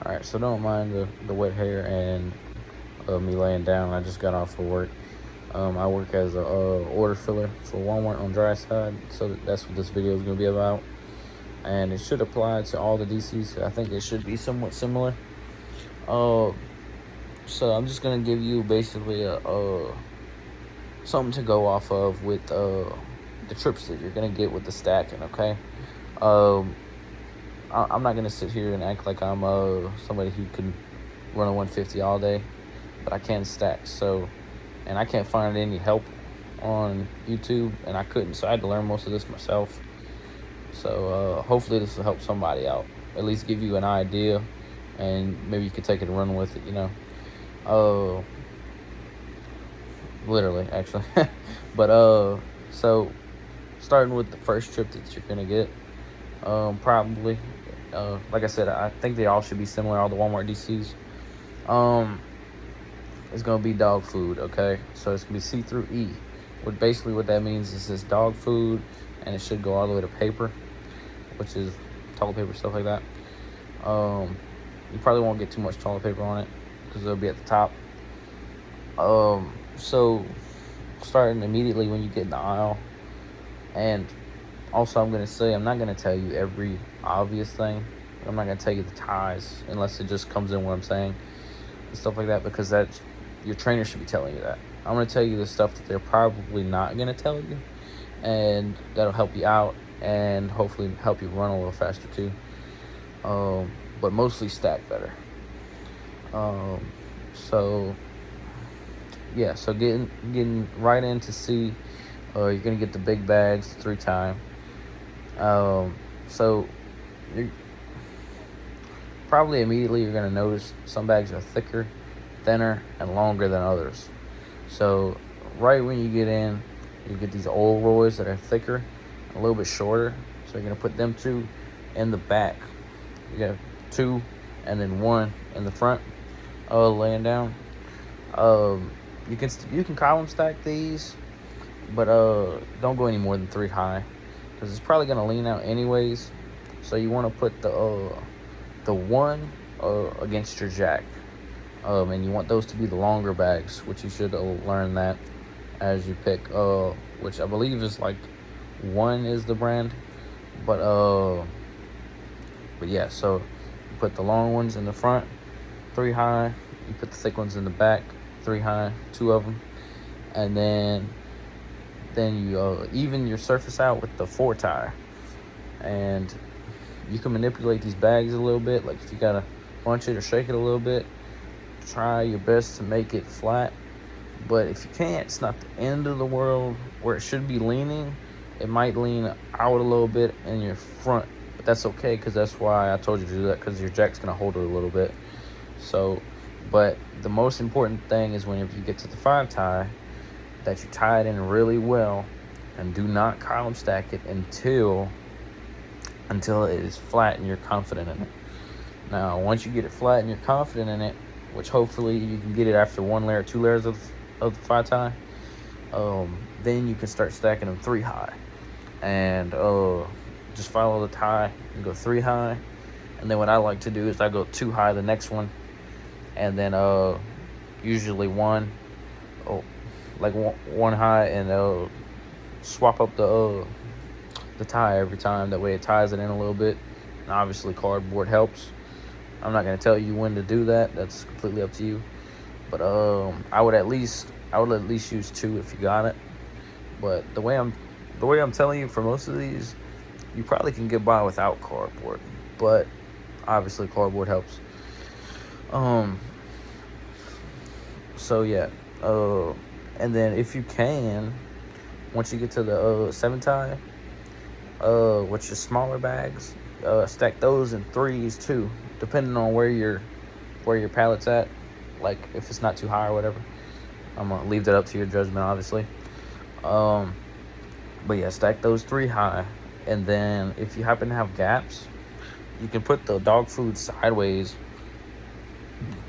All right, so don't mind the wet hair and me laying down. I just got off of work. I work as a order filler for Walmart on dry side, so that's what this video is going to be about. And it should apply to all the DCs. I think it should be somewhat similar. Uh, so I'm just going to give you basically something to go off of with the trips that you're going to get with the stacking, okay? Um, I'm not gonna sit here and act like I'm somebody who can run a 150 all day, but I can stack. So, and I can't find any help on YouTube, and I couldn't, so I had to learn most of this myself. So hopefully this will help somebody out, at least give you an idea, and maybe you could take it and run with it. Uh, literally, actually. But so starting with the first trip that you're gonna get, probably. Like I said, I think they all should be similar, all the Walmart DCs. It's going to be dog food, okay? So it's going to be C through E. Basically what that means is it's dog food, and it should go all the way to paper, which is toilet paper, stuff like that. You probably won't get too much toilet paper on it because it'll be at the top. So starting immediately when you get in the aisle, and also, I'm going to say, I'm not going to tell you every obvious thing. I'm not going to tell you the ties unless it just comes in what I'm saying and stuff like that, because your trainer should be telling you that. I'm going to tell you the stuff that they're probably not going to tell you, and that'll help you out and hopefully help you run a little faster too. But mostly stack better. So yeah, so getting right into C, you're going to get the big bags, 3-time. So you're probably immediately you're going to notice some bags are thicker, thinner, and longer than others. So right when you get in, you get these old Roys that are thicker, a little bit shorter. So you're going to put them 2 in the back. You got 2 and then 1 in the front, laying down. You can column stack these, but don't go any more than 3 high, because it's probably going to lean out anyways. So you want to put the 1 against your jack, and you want those to be the longer bags, which you should learn that as you pick, which I believe is like 1 is the brand, but yeah. So you put the long ones in the front, 3 high. You put the thick ones in the back, 3 high, 2 of them, and then you even your surface out with the 4-tie. And you can manipulate these bags a little bit. Like if you gotta punch it or shake it a little bit, try your best to make it flat. But if you can't, it's not the end of the world. Where it should be leaning, it might lean out a little bit in your front, but that's okay, because that's why I told you to do that, because your jack's gonna hold it a little bit. So, but the most important thing is whenever you get to the 5-tie, that you tie it in really well, and do not column stack it until it is flat and you're confident in it. Now, once you get it flat and you're confident in it, which hopefully you can get it after 1 layer, 2 layers of the 5-tie, then you can start stacking them 3 high, and just follow the tie and go 3 high. And then what I like to do is I go 2 high the next one, and then usually 1 high, and swap up the tie every time. That way it ties it in a little bit, and obviously cardboard helps. I'm not going to tell you when to do that. That's completely up to you. But I would at least use 2 if you got it. But the way I'm telling you, for most of these, you probably can get by without cardboard, but obviously cardboard helps. So yeah, and then if you can, once you get to the 7-tie, which is smaller bags, stack those in 3s too, depending on where your pallet's at. Like if it's not too high or whatever, I'm gonna leave that up to your judgment, obviously. But yeah, stack those 3 high, and then if you happen to have gaps, you can put the dog food sideways.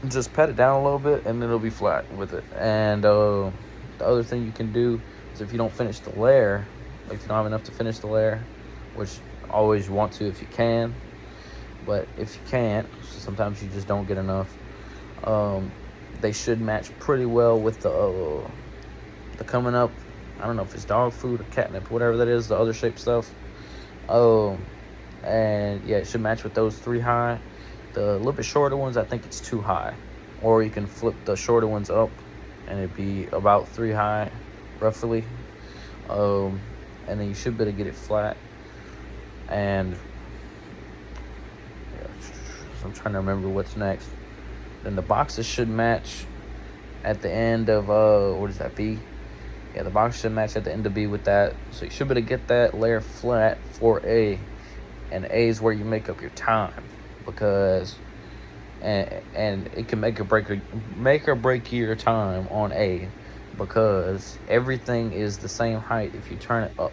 Just pat it down a little bit, and it'll be flat with it. And the other thing you can do is, if you don't finish the layer, like if you don't have enough to finish the layer, which always you want to if you can, but if you can't, sometimes you just don't get enough. They should match pretty well with the coming up. I don't know if it's dog food or catnip, whatever that is, the other shape stuff. And yeah, it should match with those 3 high. The little bit shorter ones, I think it's 2 high. Or you can flip the shorter ones up and it'd be about 3 high, roughly. And then you should be able to get it flat. And yeah, so I'm trying to remember what's next. Then the boxes should match at the end of what is that, B? Yeah, the box should match at the end of B with that. So you should be able to get that layer flat for A. And A is where you make up your time, because and it can make or break your time on A, because everything is the same height if you turn it up,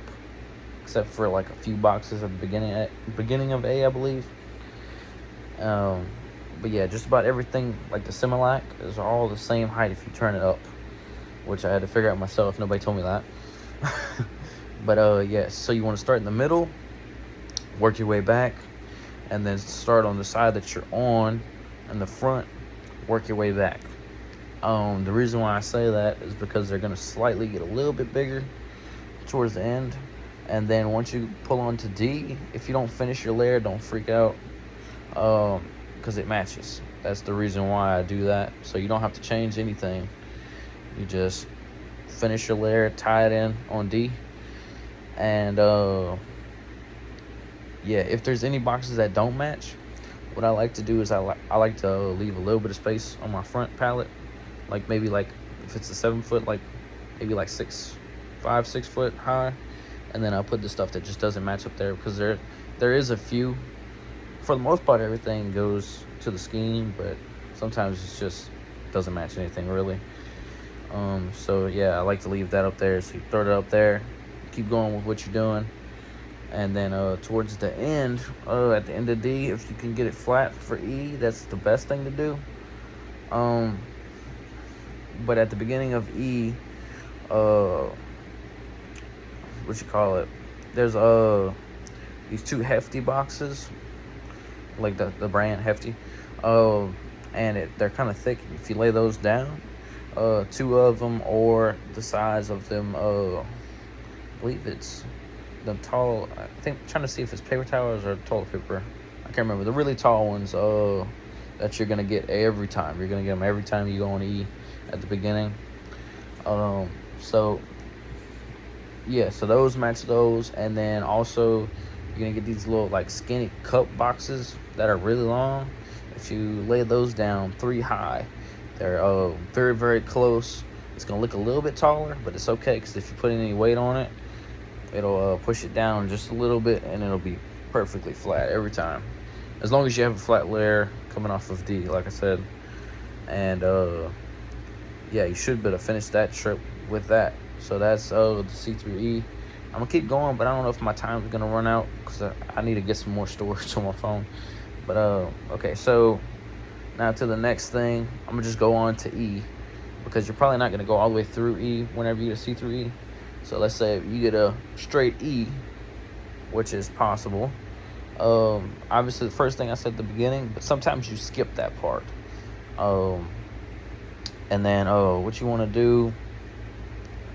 except for like a few boxes at the beginning of A, I believe. But yeah, just about everything, like the Similac, is all the same height if you turn it up, which I had to figure out myself. Nobody told me that. But yeah, so you want to start in the middle, work your way back, and then start on the side that you're on in the front, work your way back. The reason why I say that is because they're going to slightly get a little bit bigger towards the end. And then once you pull onto D, if you don't finish your layer, don't freak out, because it matches. That's the reason why I do that. So you don't have to change anything. You just finish your layer, tie it in on D, and yeah, if there's any boxes that don't match, what I like to do is I like to leave a little bit of space on my front palette, like maybe like if it's a 7 foot, like maybe like 5, 6 foot high, and then I'll put the stuff that just doesn't match up there, because there is a few. For the most part, everything goes to the scheme, but sometimes it just doesn't match anything really. So yeah, I like to leave that up there. So you throw it up there, keep going with what you're doing. And then towards the end, at the end of D, if you can get it flat for E, that's the best thing to do. But at the beginning of E, there's these 2 Hefty boxes, like the brand Hefty, and they're kind of thick. If you lay those down, 2 of them, or the size of them, I believe it's the tall, I think, I'm trying to see if it's paper towels or toilet paper. I can't remember. The really tall ones that you're going to get every time. You're going to get them every time you go on E at the beginning. So, yeah, so those match those. And then also, you're going to get these little, like, skinny cup boxes that are really long. If you lay those down 3 high, they're very, very close. It's going to look a little bit taller, but it's okay, because if you put any weight on it, it'll push it down just a little bit, and it'll be perfectly flat every time, as long as you have a flat layer coming off of D, like I said. And yeah, you should be able to finish that trip with that. So that's the C through E. I'm gonna keep going, but I don't know if my time's gonna run out, because I need to get some more storage on my phone. But okay, so now to the next thing, I'm gonna just go on to E, because you're probably not gonna go all the way through E whenever you get a C through E. So let's say you get a straight E, which is possible. Obviously, the first thing I said at the beginning, but sometimes you skip that part. And then what you want to do?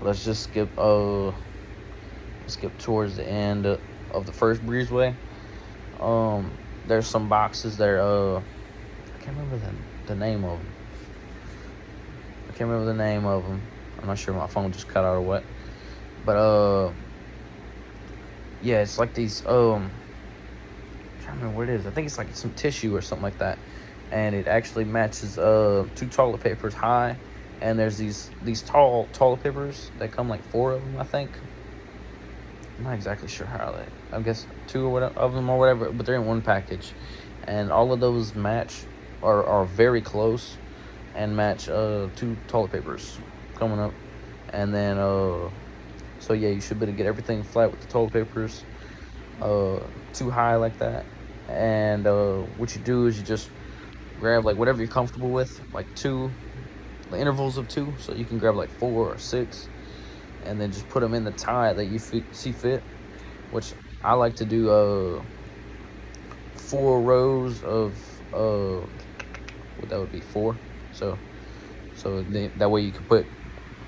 Let's just skip towards the end of the first breezeway. There's some boxes there. I can't remember the name of them. I'm not sure, my phone just cut out or what. But yeah, it's like these I'm trying to remember what it is. I think it's like some tissue or something like that, and it actually matches 2 toilet papers high. And there's these tall toilet papers that come, like 4 of them, I think. I'm not exactly sure how they, I guess 2 or whatever of them or whatever, but they're in one package, and all of those match are very close, and match 2 toilet papers coming up. And then so yeah, you should be able to get everything flat with the toilet papers 2 high like that. And what you do is you just grab like whatever you're comfortable with, like 2, the intervals of 2, so you can grab like 4 or 6, and then just put them in the tie that you see fit, which I like to do 4 rows of what that would be 4. So that way you can put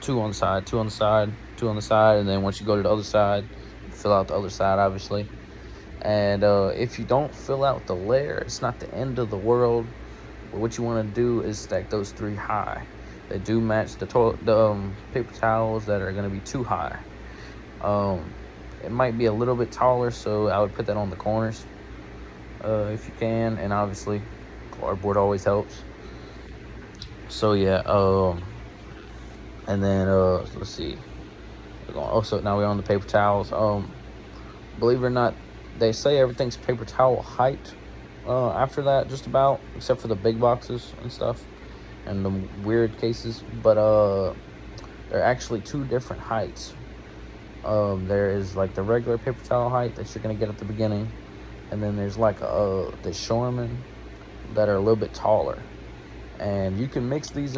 2 on the side, 2 on the side, 2 on the side, and then once you go to the other side, fill out the other side, obviously. And if you don't fill out the layer, it's not the end of the world. But what you want to do is stack those 3 high. They do match the paper towels that are going to be too high. It might be a little bit taller, so I would put that on the corners if you can, and obviously cardboard always helps. So yeah, and then let's see. Also, now we're on the paper towels. Believe it or not, they say everything's paper towel height after that, just about, except for the big boxes and stuff and the weird cases. But they're actually 2 different heights. There is like the regular paper towel height that you're gonna get at the beginning, and then there's like the Shorman that are a little bit taller, and you can mix these